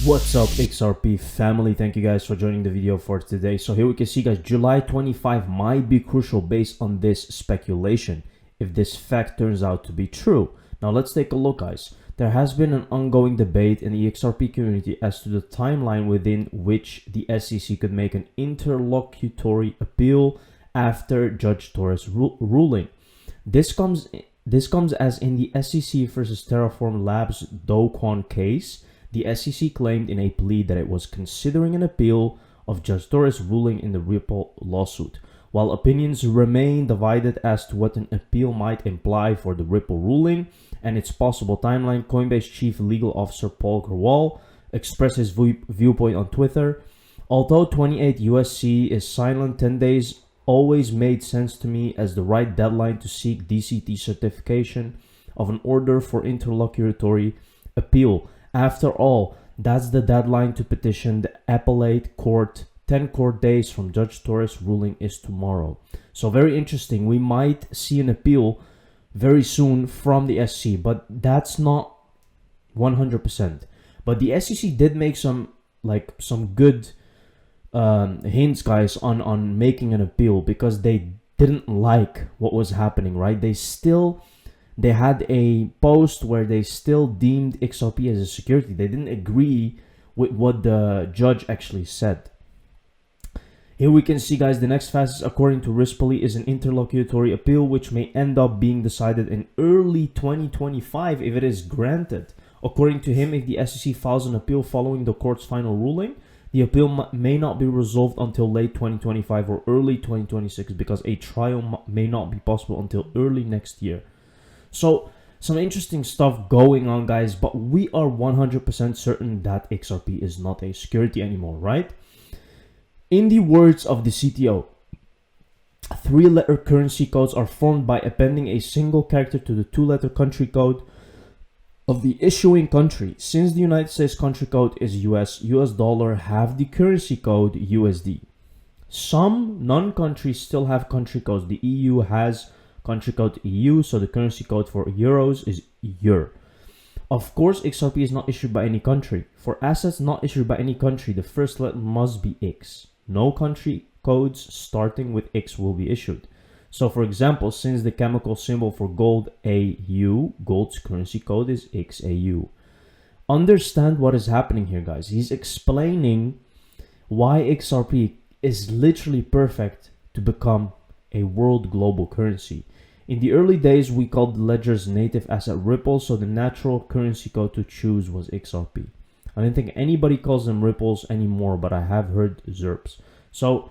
What's up, XRP family? Thank you guys for joining the video for today. So here we can see, guys, July 25 might be crucial based on this speculation if this fact turns out to be true. Now let's take a look, guys. There has been an ongoing debate in the XRP community as to the timeline within which the SEC could make an interlocutory appeal after Judge Torres' ruling. This comes as in the SEC versus Terraform Labs Do Kwon case. The SEC claimed in a plea that it was considering an appeal of Judge Torres' ruling in the Ripple lawsuit. While opinions remain divided as to what an appeal might imply for the Ripple ruling and its possible timeline, Coinbase Chief Legal Officer Paul Grewal expressed his viewpoint on Twitter. Although 28 USC is silent, 10 days always made sense to me as the right deadline to seek DCT certification of an order for interlocutory appeal. After all, that's the deadline to petition the appellate court. 10 court days from Judge Torres' ruling is tomorrow. So very interesting. We might see an appeal very soon from the SEC, but that's not 100%. But the SEC did make some good hints, guys, on making an appeal because they didn't like what was happening, right? They had a post where they still deemed XRP as a security. They didn't agree with what the judge actually said. Here we can see, guys, the next fastest according to Rispoli is an interlocutory appeal which may end up being decided in early 2025 if it is granted. According to him, if the SEC files an appeal following the court's final ruling, the appeal may not be resolved until late 2025 or early 2026 because a trial may not be possible until early next year. So, some interesting stuff going on, guys, but we are 100% certain that XRP is not a security anymore, right? In the words of the CTO, 3-letter currency codes are formed by appending a single character to the 2-letter country code of the issuing country. Since the United States country code is US dollar have the currency code USD. Some non-countries still have country codes. The EU has country code EU, so the currency code for euros is EUR. Of course, XRP is not issued by any country. For assets not issued by any country, the first letter must be X. No country codes starting with X will be issued. So for example, since the chemical symbol for gold AU, gold's currency code is XAU. Understand what is happening here, guys. He's explaining why XRP is literally perfect to become a world global currency. In the early days, we called the ledger's native asset Ripple, so the natural currency code to choose was XRP. I don't think anybody calls them Ripples anymore, but I have heard ZERPs. So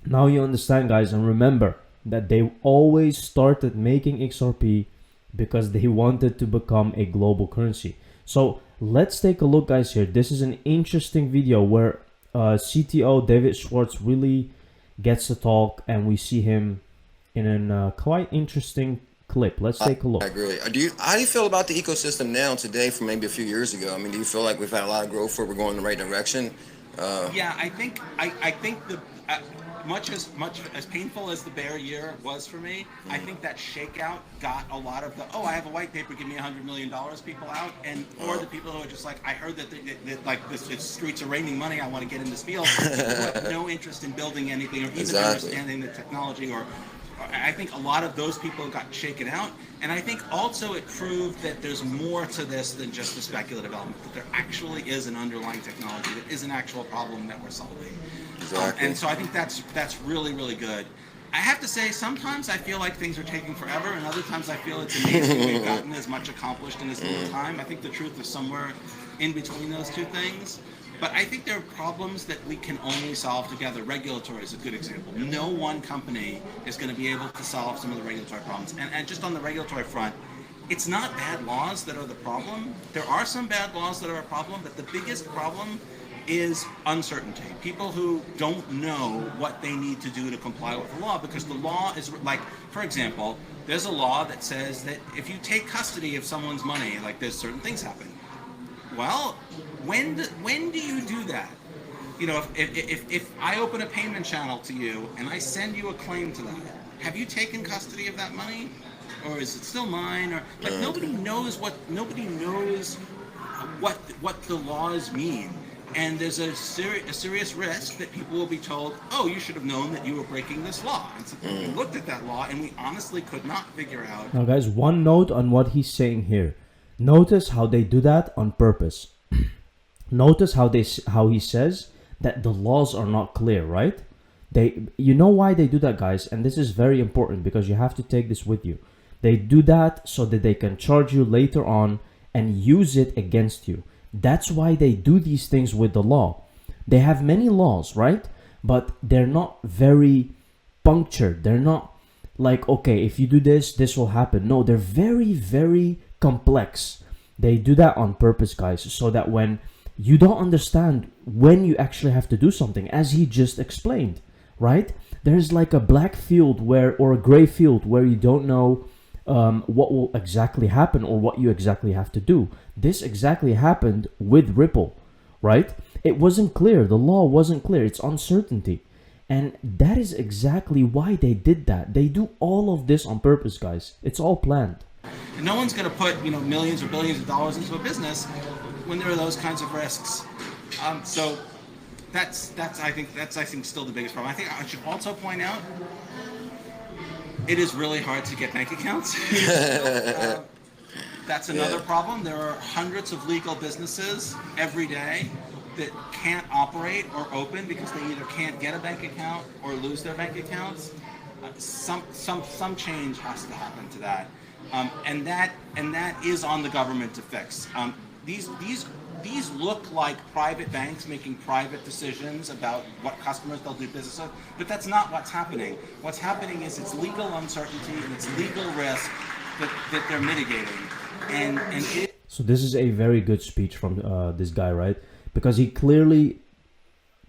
now you understand, guys, and remember that they always started making XRP because they wanted to become a global currency. So let's take a look, guys, here. This is an interesting video where CTO David Schwartz really gets to talk, and we see him in a quite interesting clip. Let's take a look. I agree. How do you feel about the ecosystem now today from maybe a few years ago? I mean, do you feel like we've had a lot of growth where we're going in the right direction? Yeah, I think the much as painful as the bear year was for me, I think that shakeout got a lot of the I have a white paper, give me $100 million people out, and or the people who are just like, I heard that like this streets are raining money, I want to get in this field. People who have no interest in building anything or even understanding the technology, or I think a lot of those people got shaken out, and I think also it proved that there's more to this than just the speculative element, that there actually is an underlying technology, that is an actual problem that we're solving. Exactly. And so I think that's really, really good. I have to say, sometimes I feel like things are taking forever, and other times I feel it's amazing we've gotten as much accomplished in as little time. I think the truth is somewhere in between those two things. But I think there are problems that we can only solve together. Regulatory is a good example. No one company is going to be able to solve some of the regulatory problems. And just on the regulatory front, it's not bad laws that are the problem. There are some bad laws that are a problem, but the biggest problem is uncertainty. People who don't know what they need to do to comply with the law, because the law is like, for example, there's a law that says that if you take custody of someone's money, like there's certain things happen. Well, when do you do that? You know, if I open a payment channel to you and I send you a claim to that, have you taken custody of that money? or is it still mine? Or like nobody knows what the laws mean. And there's a serious risk that people will be told, oh, you should have known that you were breaking this law. And so we looked at that law and we honestly could not figure out. Now, guys, one note on what he's saying here. Notice how they do that on purpose. Notice how he says that the laws are not clear, right? You know why they do that, guys? And this is very important because you have to take this with you. They do that so that they can charge you later on and use it against you. That's why they do these things with the law. They have many laws, right? But they're not very punctured. They're not like, okay, if you do this, this will happen. No, they're very, very complex. They do that on purpose, guys, so that when you don't understand when you actually have to do something, as he just explained, right? There's like a black field or a gray field where you don't know what will exactly happen or what you exactly have to do. This exactly happened with Ripple, right? It wasn't clear. The law wasn't clear. It's uncertainty. And that is exactly why they did that. They do all of this on purpose, guys. It's all planned. And no one's going to put, millions or billions of dollars into a business when there are those kinds of risks. So that's I think still the biggest problem. I think I should also point out it is really hard to get bank accounts. That's another problem. There are hundreds of legal businesses every day that can't operate or open because they either can't get a bank account or lose their bank accounts. Some change has to happen to that, and that is on the government to fix. These look like private banks making private decisions about what customers they'll do business with, but that's not what's happening. What's happening is it's legal uncertainty and it's legal risk that they're mitigating. So this is a very good speech from this guy, right? Because he clearly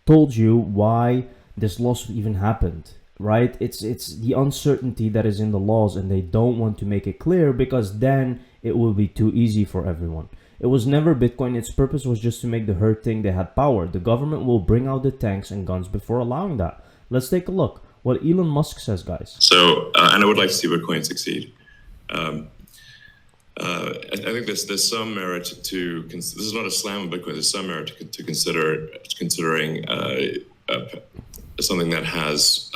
told you why this loss even happened, right? It's the uncertainty that is in the laws, and they don't want to make it clear because then it will be too easy for everyone. It was never Bitcoin. Its purpose was just to make the herd think they had power. The government will bring out the tanks and guns before allowing that. Let's take a look what Elon Musk says, guys. So, and I would like to see Bitcoin succeed. I think there's some merit to, this is not a slam on Bitcoin, there's some merit to considering something that has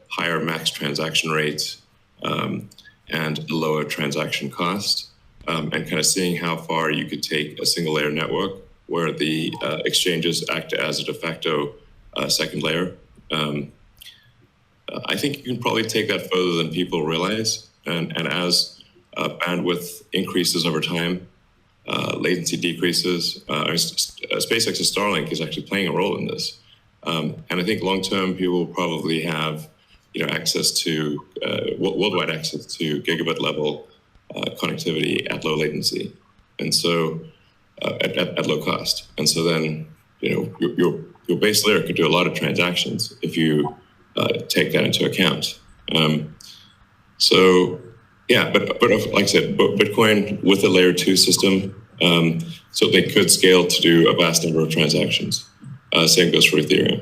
higher max transaction rates and lower transaction cost. And kind of seeing how far you could take a single layer network where the exchanges act as a de facto second layer. I think you can probably take that further than people realize. And as bandwidth increases over time, latency decreases. SpaceX's Starlink is actually playing a role in this. And I think long-term people will probably have access to worldwide access to gigabit level connectivity at low latency, and so at low cost. And so then your base layer could do a lot of transactions if you take that into account. So yeah, but like I said, Bitcoin with a layer 2 system, so they could scale to do a vast number of transactions. Same goes for Ethereum.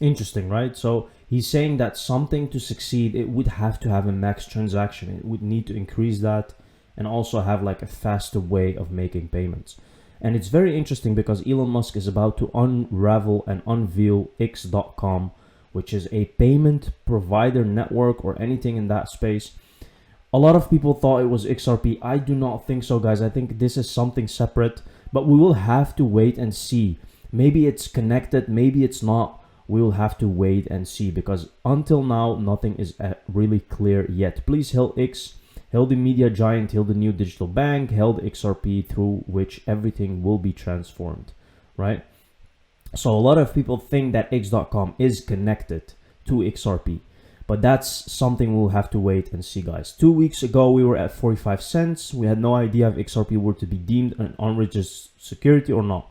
Interesting, right? So he's saying that something to succeed, it would have to have a max transaction. It would need to increase that and also have like a faster way of making payments. And it's very interesting because Elon Musk is about to unravel and unveil X.com, which is a payment provider network or anything in that space. A lot of people thought it was XRP. I do not think so, guys. I think this is something separate, but we will have to wait and see. Maybe it's connected, maybe it's not. We will have to wait and see because until now, nothing is really clear yet. Please hail X, hail the media giant, hail the new digital bank, hail the XRP through which everything will be transformed, right? So a lot of people think that X.com is connected to XRP, but that's something we'll have to wait and see, guys. 2 weeks ago, we were at 45 cents. We had no idea if XRP were to be deemed an unregistered security or not.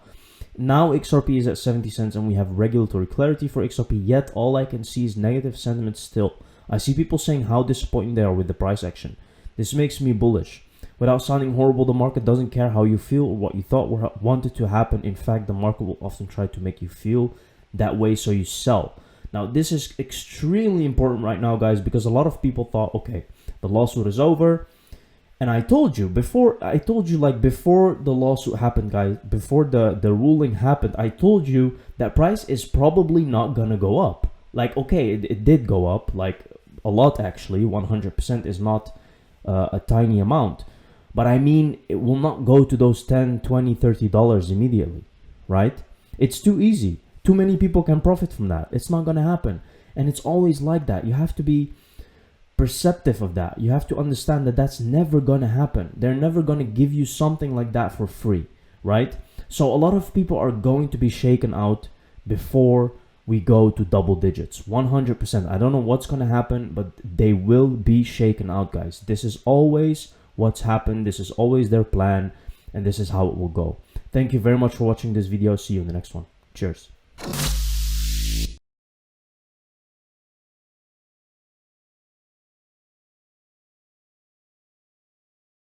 Now XRP is at 70 cents and we have regulatory clarity for XRP, yet all I can see is negative sentiment still. I see people saying how disappointed they are with the price action. This makes me bullish. Without sounding horrible, the market doesn't care how you feel or what you thought wanted to happen. In fact, the market will often try to make you feel that way so you sell. Now, this is extremely important right now, guys, because a lot of people thought, okay, the lawsuit is over. And I told you before the lawsuit happened, guys, before the ruling happened, I told you that price is probably not gonna go up. Like, okay, it did go up, like a lot actually. 100% is not a tiny amount. But I mean, it will not go to those $10, $20, $30 immediately, right? It's too easy. Too many people can profit from that. It's not gonna happen. And it's always like that. You have to be perceptive of that. You have to understand that that's never gonna happen. They're never gonna give you something like that for free, right? So a lot of people are going to be shaken out before we go to double digits. 100%. I don't know what's gonna happen, but they will be shaken out, guys. This is always what's happened. This is always their plan, and this is how it will go. Thank you very much for watching this video. See you in the next one. Cheers.